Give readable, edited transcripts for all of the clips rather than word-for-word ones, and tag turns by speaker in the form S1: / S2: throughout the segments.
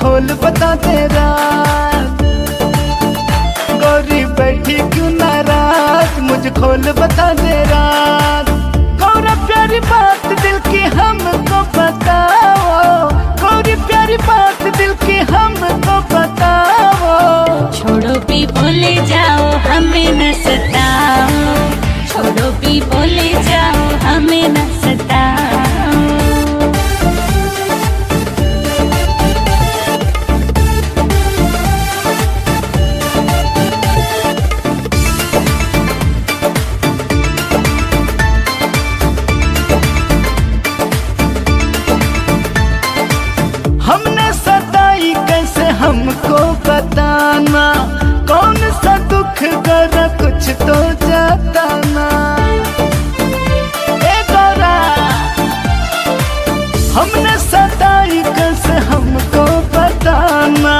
S1: खोल बता दे राज, गोरी बैठी क्यों नाराज, मुझे खोल बता दे राज। गौरा प्यारी बात दिल की हमको बताओ, गौरी प्यारी बात दिल की हमको बताओ।
S2: छोड़ो भी बोले जाओ हमें न सताओ, छोड़ो भी बोले जाओ हमें न सताओ।
S1: हमने सताई कैसे हमको बताना, कौन सा दुख करा कुछ तो जताना। ए गौरा हमने सताई कैसे हमको बताना,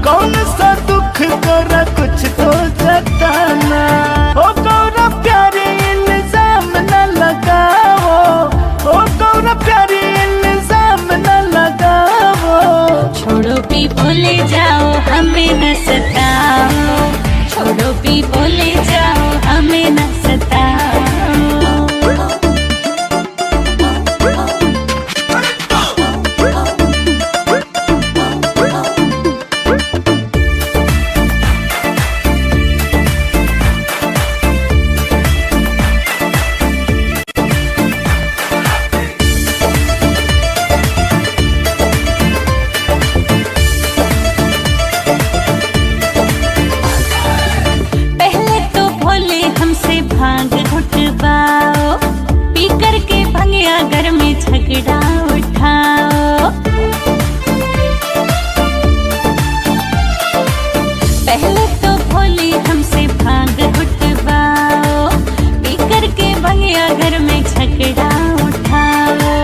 S1: कौन सा दुख करा कुछ तो जताना। ओ गौरा प्यारे इल्जाम न लगाओ, ओ गौरा प्यारे इल्जाम न लगाओ।
S2: छोड़ो भी बोले जाओ हमें न सताओ, छोड़ो भी बोले जाओ हमें न सताओ। पी करके भंगिया घर में झगड़ा उठाओ, पहले तो भोले हमसे भांग उठवाओ, पी करके भंगिया घर में झगड़ा उठाओ।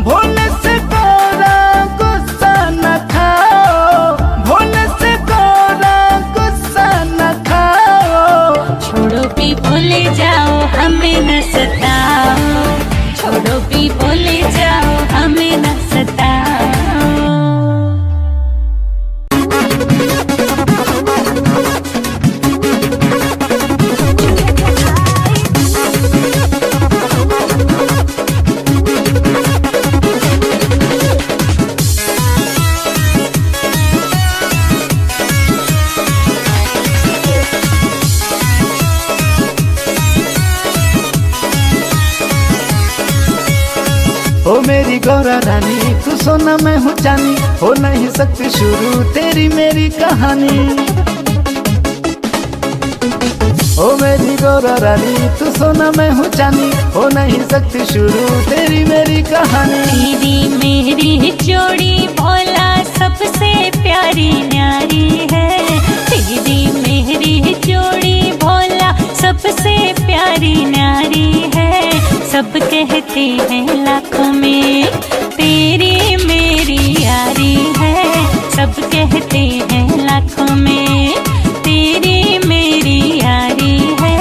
S1: भोले से गौरा गुस्सा न खाओ, भोले से गौरा गुस्सा न खाओ।
S2: छोड़ो भी बोले जाओ हमें न सताओ, छोड़ो भी बोले जाओ हमें न सताओ।
S1: ओ मेरी गौरा रानी तू सोना मैं हूँ चांदी, हो नहीं सकती शुरू तेरी मेरी कहानी। ओ मेरी गौरा रानी तू सोना मैं हूँ चांदी, हो नहीं सकती शुरू तेरी मेरी कहानी।
S2: तेरी मेरी जोड़ी भोला सबसे प्यारी न्यारी है, तेरी मेरी जोड़ी भोला सबसे प्यारी न्यारी है। सब कहते हैं लाखों में तेरी मेरी यारी है, सब कहते हैं लाखों में तेरी मेरी यारी है।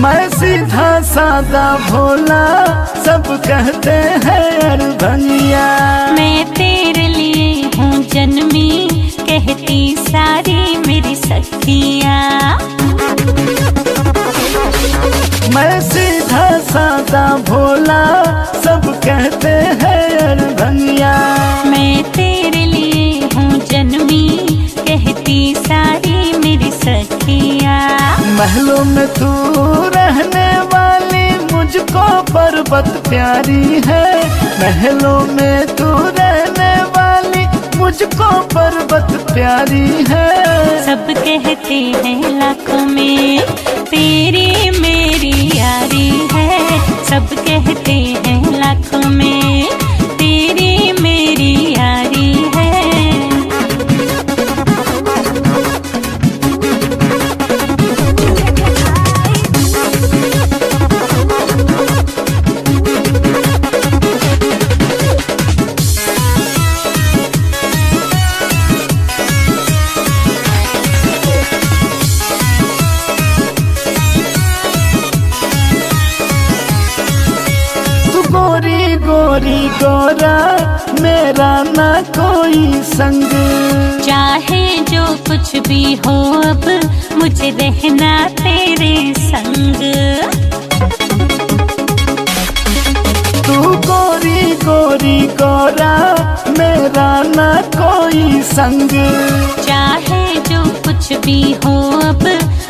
S1: मैं सीधा सादा भोला सब कहते हैं अरबनिया,
S2: मैं तेरे लिए हूँ जन्मी कहती सारी मेरी सखियाँ।
S1: मैं सीधा सादा भोला सब कहते हैं अरबनिया,
S2: मैं तेरे लिए हूँ जन्मी कहती सारी मेरी सखियाँ।
S1: महलों में तू रहने वाली मुझको पर्वत प्यारी है, महलों में तू रहने वाली मुझको पर्वत प्यारी है।
S2: सब कहते हैं लाखों में तेरी मेरी यारी है, सब कहते हैं लाखों में तेरी मेरी यारी है।
S1: गोरी गोरा मेरा ना कोई संग।
S2: चाहे जो कुछ भी हो अब मुझे रहना तेरे संग।
S1: तू गोरी गोरी गोरा मेरा ना कोई संग।
S2: चाहे जो कुछ भी हो अब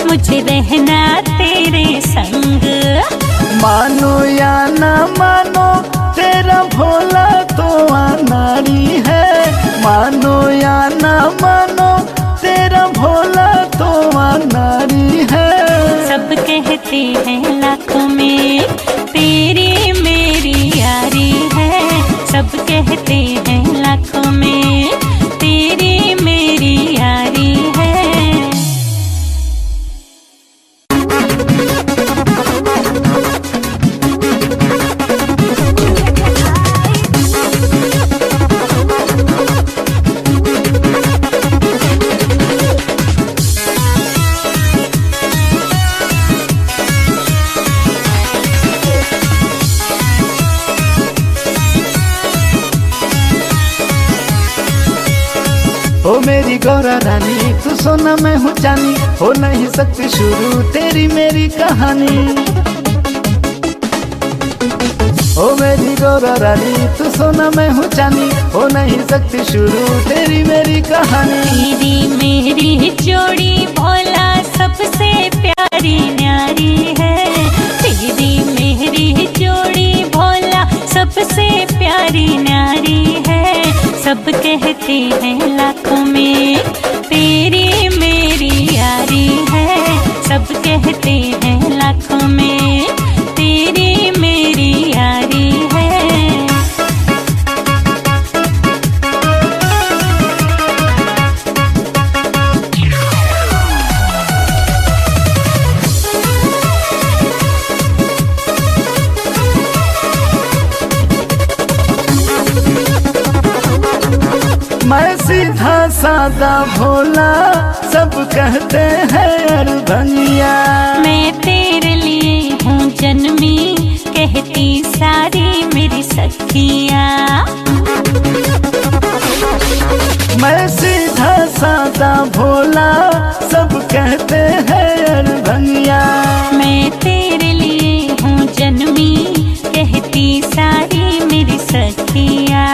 S2: मुझे रहना तेरे संग।
S1: मानो या ना मानो तेरा भोला तो अनाड़ी है। मानो या ना मानो तेरा भोला तो अनाड़ी है।
S2: सब कहते हैं लाखों में तेरी मेरी यारी है। सब कहते हैं लाखों में तेरी मेरी यारी है।
S1: ओ मेरी गौरा रानी तू सोना मैं हूँ चांदी, हो नहीं सकती शुरू तेरी मेरी कहानी। ओ मेरी गौरा रानी तू सोना मैं हूँ चांदी, हो नहीं सकती शुरू तेरी मेरी कहानी।
S2: तेरी मेरी जोड़ी भोला सबसे प्यारी न्यारी है। तेरी मेरी जोड़ी भोला सबसे प्यारी न्यारी है। सब कहते हैं लाखों में तेरी मेरी यारी है। सब कहते हैं लाखों में तेरी मेरी यारी है।
S1: मैं सीधा सादा भोला सब कहते हैं अरबंगिया।
S2: मैं तेरे लिए हूँ जन्मी कहती सारी मेरी सखियाँ।
S1: मैं सीधा सादा भोला सब कहते हैं अरबंगिया।
S2: मैं तेरे लिए हूँ जन्मी कहती सारी मेरी सखियाँ।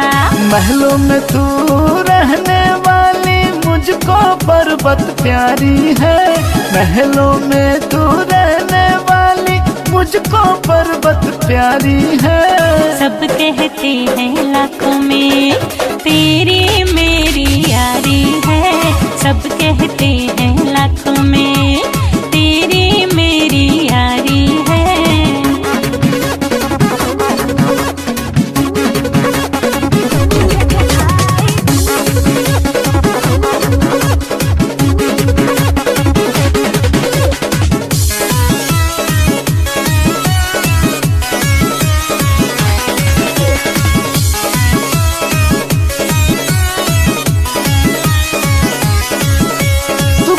S1: महलों में तू रहने वाली मुझको पर्वत प्यारी है। महलों में तू रहने वाली मुझको पर्वत प्यारी है।
S2: सब कहते हैं लाखों में तेरी मेरी यारी है। सब कहते हैं लाखों में तेरी मेरी यारी है।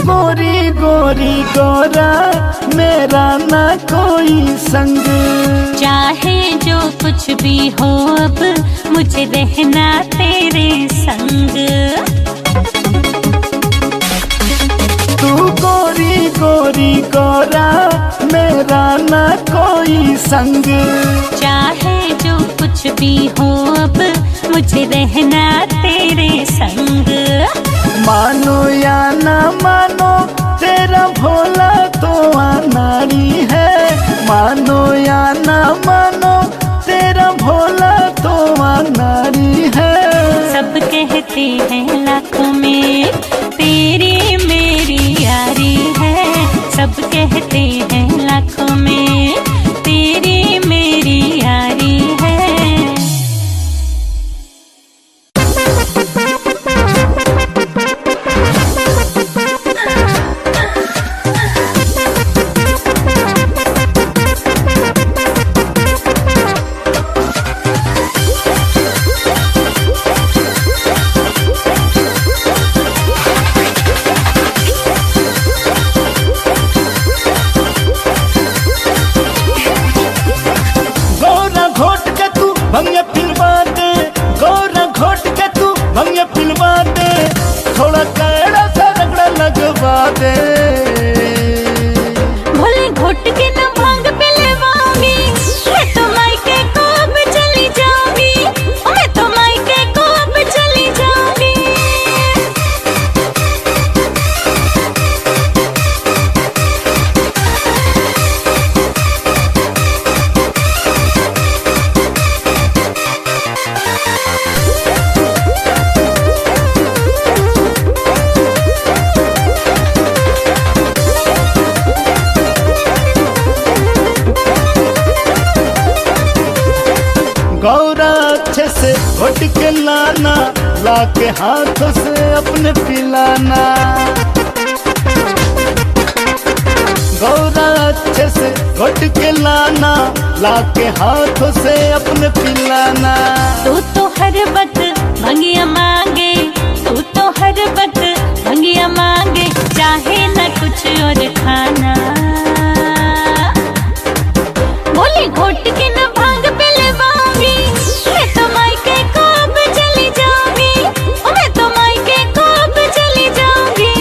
S1: गोरी गोरी गोरा मेरा ना कोई संग।
S2: चाहे जो कुछ भी हो अब मुझे रहना तेरे संग।
S1: तू गोरी गोरी गोरा मेरा ना कोई संग।
S2: चाहे जो कुछ भी हो अब मुझे रहना तेरे संग।
S1: मानो या ना मानो तेरा भोला तो अनाड़ी है। मानो या ना मानो तेरा भोला तो अनाड़ी है।
S2: सब कहते हैं लाखों में तेरी मेरी यारी है। सब कहते हैं लाखों में तेरी मेरी यारी है।
S1: भंगिया गौरा अच्छे से घोट के लाना, लाके हाथों से अपने पिलाना। गौरा अच्छे से घोट के लाना, लाके हाथों से अपने पिलाना।
S2: तू तो हर वक्त भंगिया मांगे, तू तो हर वक्त भंगिया मांगे, चाहे न कुछ और खाना। बोली घोट के न भांग पिलवाऊंगी, मैं तो मायके को अब चली जाऊंगी, मैं तो मायके को अब चली जाऊंगी।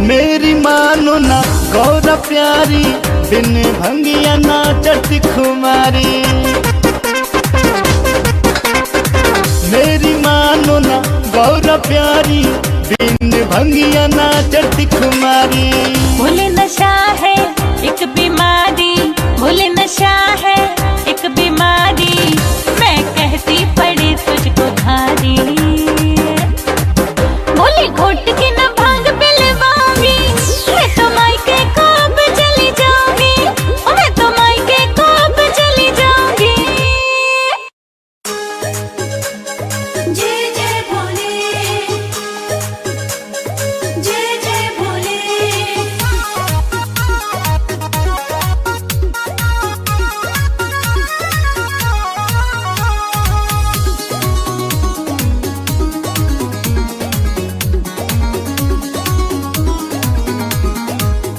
S1: मेरी मानो ना गौरा प्यारी, बिन भंगिया ना चढ़ती खुमारी। मेरी मानो ना गौरा प्यारी, बिन भंगिया ना चढ़ती खुमारी।
S2: भोले नशा है एक बीमारी, भोले नशा है एक बीमारी, मैं कहती पड़े तुझको भारी। बोली घोट के न भांग पिलवाऊंगी, मैं तो मायके को अब चली जाऊंगी, मैं तो मायके को अब चली जाऊंगी। जय जय भोले, जय जय भोले।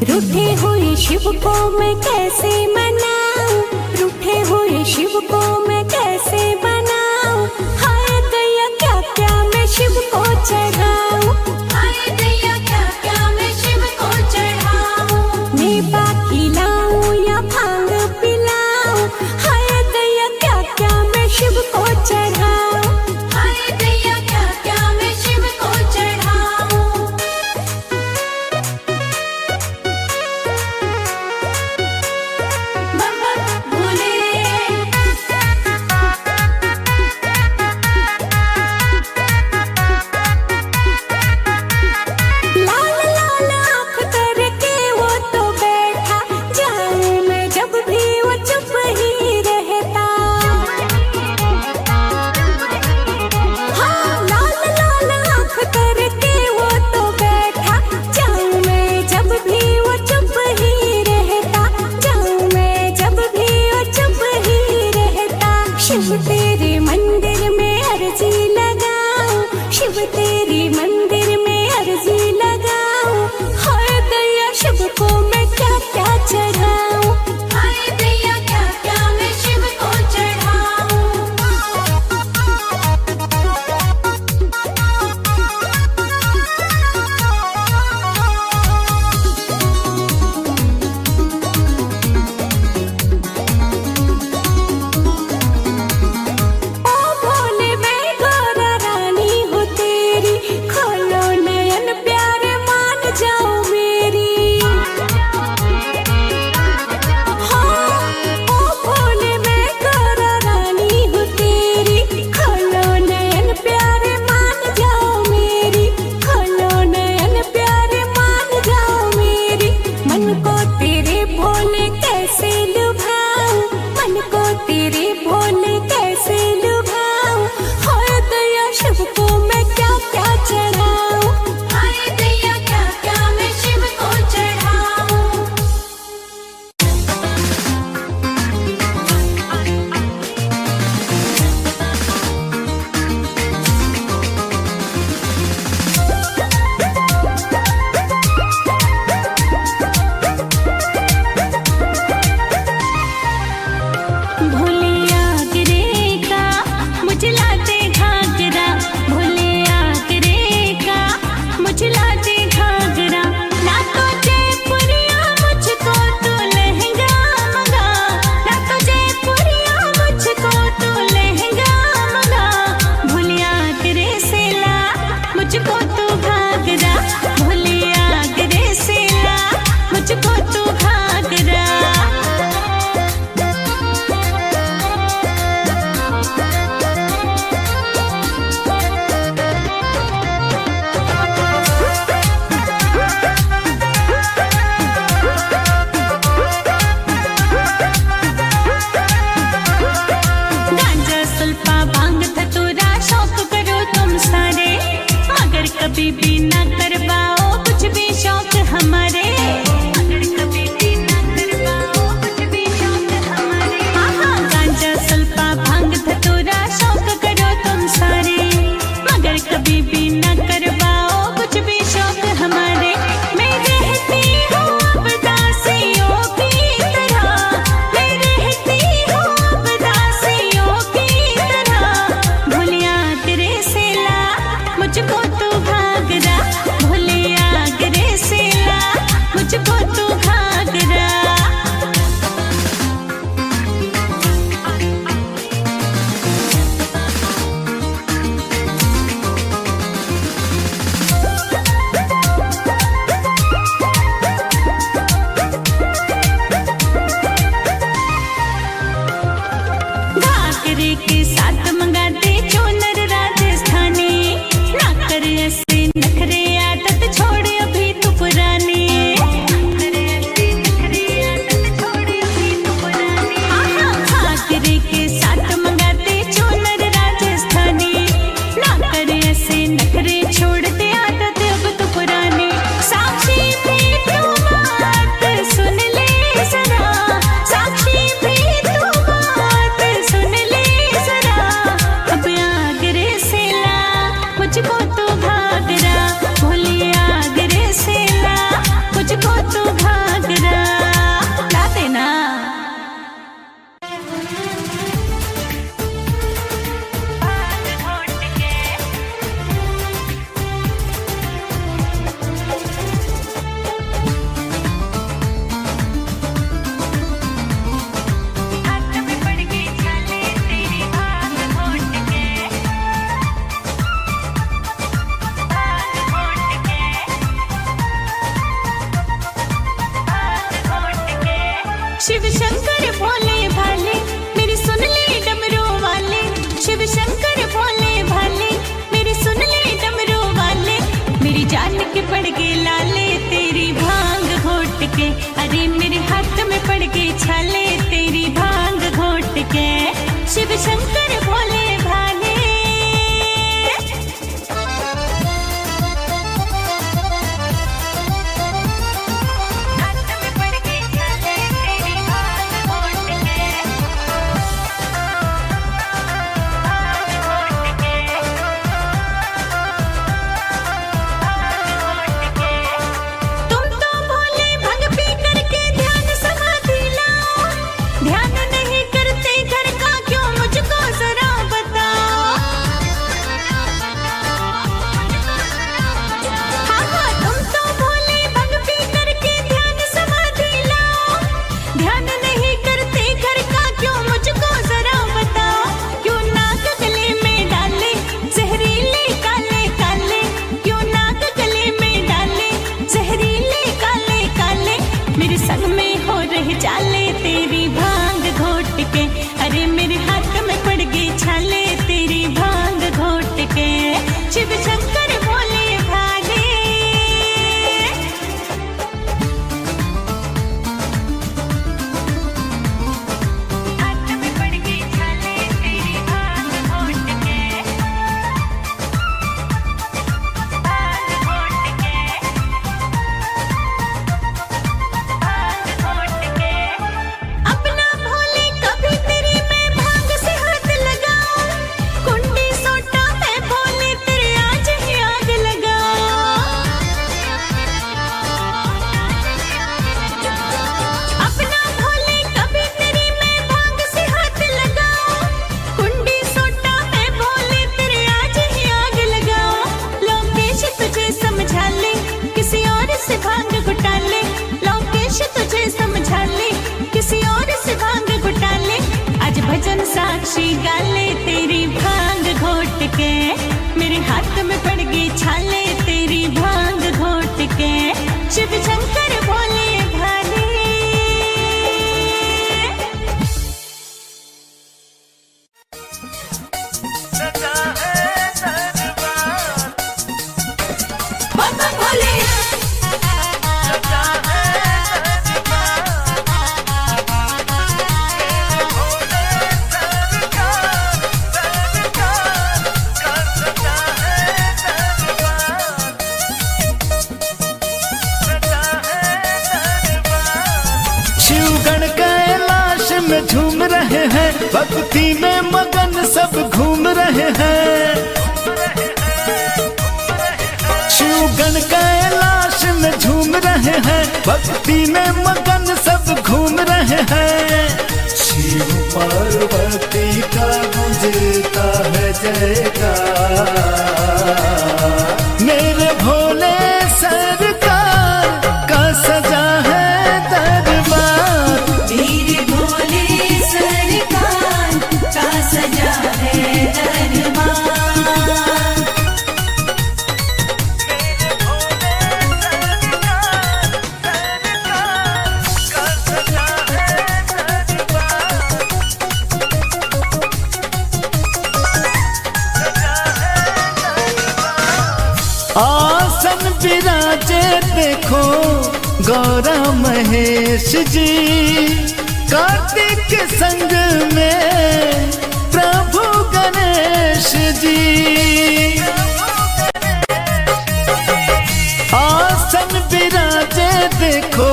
S2: रूठे हुए शिव को मैं कैसे मनाऊं, रूठे हुए शिव को मैं कैसे बनाऊं। हाय दैया क्या क्या मैं शिव को चढ़ाऊं, हाय दैया क्या क्या मैं शिव को चढ़ाऊं। मेवा खिलाऊं या भांग पिलाऊं, हाय दैया क्या क्या मैं शिव को चढ़ाऊं, हाय दैया क्या क्या मैं शिव को चढ़ाऊं। भोले शिव शंकर भोले भाले मेरी सुन ले डमरू वाले, शिव शंकर भोले भाले मेरी सुन ले डमरू वाले। मेरी जान के पड़ गए लाले तेरी भांग घोट के, अरे मेरे हाथ में पड़ गए छाले तेरी भांग घोट के। शिव शंकर भोले भाले चाले तेरी भांग घोट के, अरे मेरे हाथ में पड़ गई छाले तेरी भांग घोट के। शिव शंकर भोले भाले हाथ में पड़ गई छाले तेरी भांग घोट के, भांग घोट के, भांग घोट के। अपना भोले कभी तेरी मैं भांग से हाथ लगाऊं, कुंडी सोटा है भोले तेरे आज ही आग लगाऊं। अपना भोले कभी तेरी मैं भांग से हाथ लगाऊं, कुंडी सोटा है भोले तेरे आज ही आग लगाऊं। लोकेश तुझे समझा ले किसी और से भांग घुटा ले, लोकेश तुझे समझा ले किसी और से भांग घुटा ले। आज भजन साक्षी गाले तेरी भांग घोट के, मेरे हाथ में पड़ गई छाले तेरी भांग घोट के। शिव शंकर भोले भाले बाबा भोले
S1: शिवगण कैलाश में झूम रहे हैं, भक्ति में मगन सब घूम रहे हैं। शिवगण कैलाश में झूम रहे हैं, भक्ति में मगन सब घूम रहे हैं। शिव पार्वती का गुंजता है जयकार, मेरे भोले सरकार का सजा है दरबार।
S2: मेरे भोले सरकार का सजा है दरबार।
S1: आसन विराजे देखो गौरा महेश जी, कार्तिक के संग में प्रभु गणेश जी। आसन विराजे देखो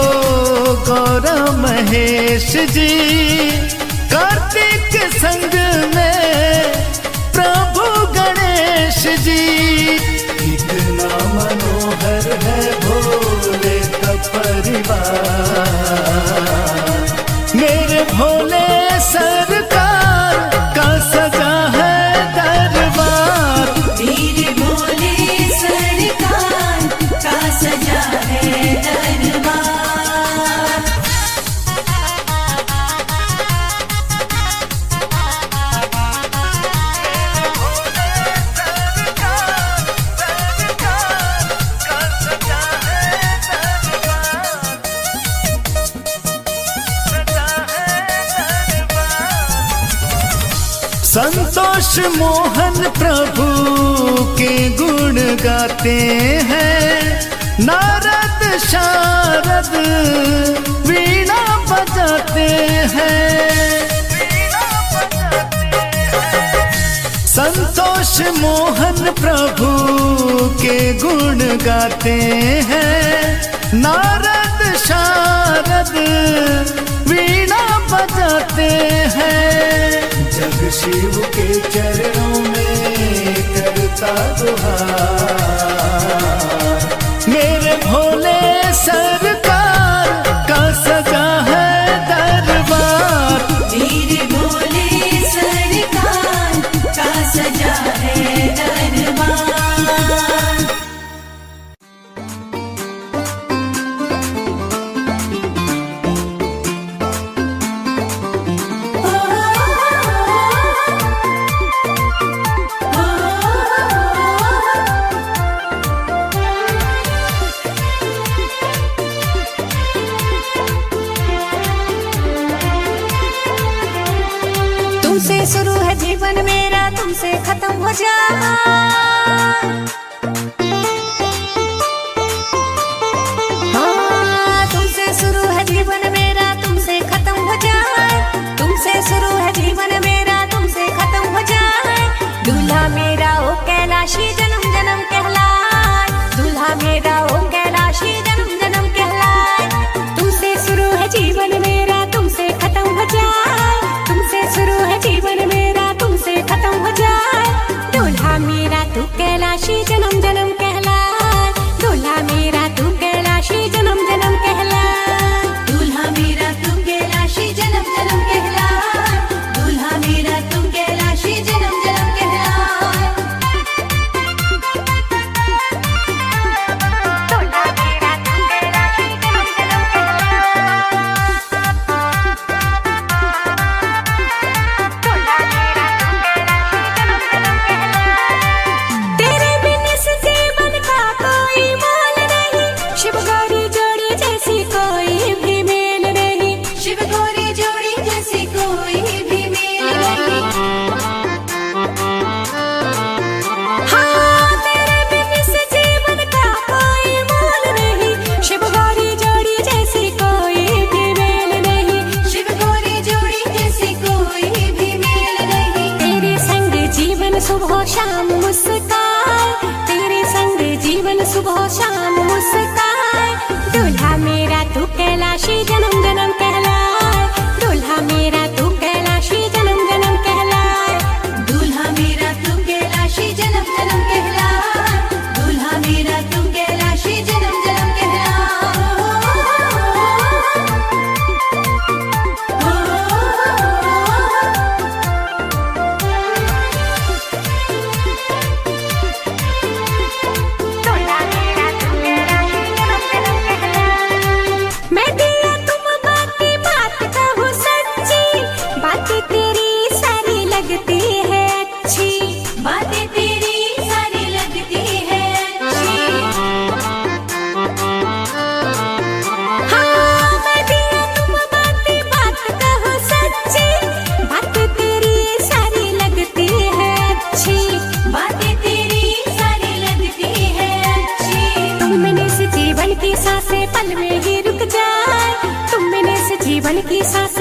S1: गौरा महेश जी, कार्तिक के संग में प्रभु गणेश जी। कितना मनोहर है भोले का परिवार, मेरे भोले सरकार का सजा है दरबार।
S2: मेरे भोले सरकार का सजा है दरबार।
S1: संतोष मोहन प्रभु के गुण गाते हैं, नारद शारद वीणा बजाते हैं। संतोष मोहन प्रभु के गुण गाते हैं, नारद शारद वीणा बजाते हैं। जग शिव के चरणों में करता दुहार, मेरे भोले सरकार का सजा है दरबार।
S2: मेरे भोले सरकार का सजा है दरबार। तुमसे शुरू है जीवन मेरा, तुमसे खत्म हो जाए। हाँ, तुमसे शुरू है जीवन मेरा, तुमसे खत्म हो जाए। तुमसे शुरू है जीवन मेरा, तुमसे खत्म हो जाए। दूल्हा मेरा ओ कैलाशी जन्म जन्म कहलाए। दूल्हा मेरा ओ कैलाशी जन्म जन्म कहलाए। तुमसे शुरू है जीवन मेरा, तुमसे खत्म हो जाए। तुमसे शुरू है जीवन मेरा, तुमसे खत्म हो जाए। दूल्हा मेरा तू कैलाशी जन्म जन्म कहलाए। दूल्हा मेरा तू कैलाशी जन्म जन्म कहलाए। दूल्हा मेरा तू कैलाशी जन्म जन्म कहलाए। दूल्हा मेरा तू कैलाशी जन्म जन्म कहलाए। दूल्हा मेरा तू कैलाशी जन्म जन्म कहलाए। तेरे बिन इस जीवन का कोई मोल नहीं। शिव गौरी जोड़ी जैसी कोई भी मेल नहीं। शिव गौरी जोड़ी जैसी कोई भी मेल नहीं। हाँ, तेरे बिन इस जीवन का कोई मोल नहीं। शिव गौरी जोड़ी जैसी कोई भी मेल नहीं। शिव गौरी जोड़ी जैसी कोई भी मेल नहीं। तेरे संग जीवन सुबह शाम मुस्कान। तेरे संग जीवन सुबह शाम मुस्कान। दूल्हा मेरा तू कैलाशी जन्म जन्म कहलाए। दूल्हा मेरा तू कैलाशी जन्म जन्म कहलाए। दूल्हा मेरा तू कैलाशी जन्म जन्म कहलाए। दूल्हा मेरा तू कैलाशी जन्म जन्म कहलाए। मैं दिया तुम बातें बात कहूँ सच्ची। बातें तेरी सारी लगती है अच्छी। बातें तेरी सारी लगती है अच्छी। हाँ, मैं दिया तुम बातें बात कहूँ सच्ची। बातें तेरी सारी लगती है अच्छी। बातें तेरी सारी लगती है अच्छी। तुम मैंने इस जीवन की सांसें पल में ही रुक जाए। तुम मैंने इस जीवन की सांसें